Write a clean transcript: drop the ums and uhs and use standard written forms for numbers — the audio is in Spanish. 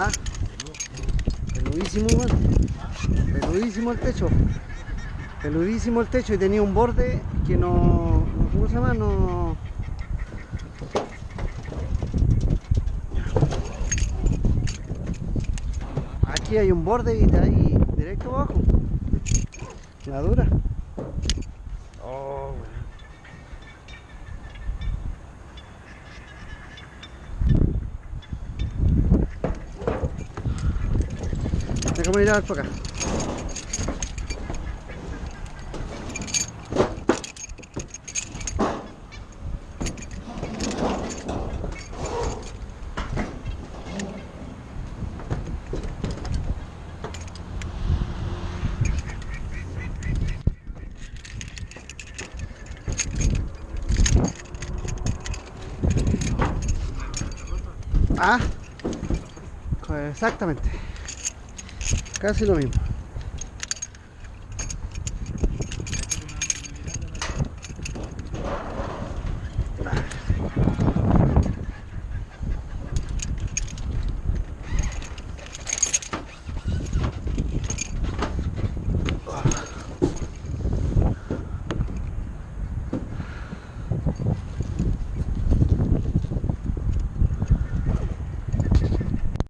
Ah, peludísimo, weón. Peludísimo el techo. Peludísimo el techo y tenía un borde que ¿cómo se llama? No. Aquí hay un borde y de ahí directo abajo. La dura. Oh, bueno. Déjame ir a ver por acá. Ah, exactamente. Casi lo mismo.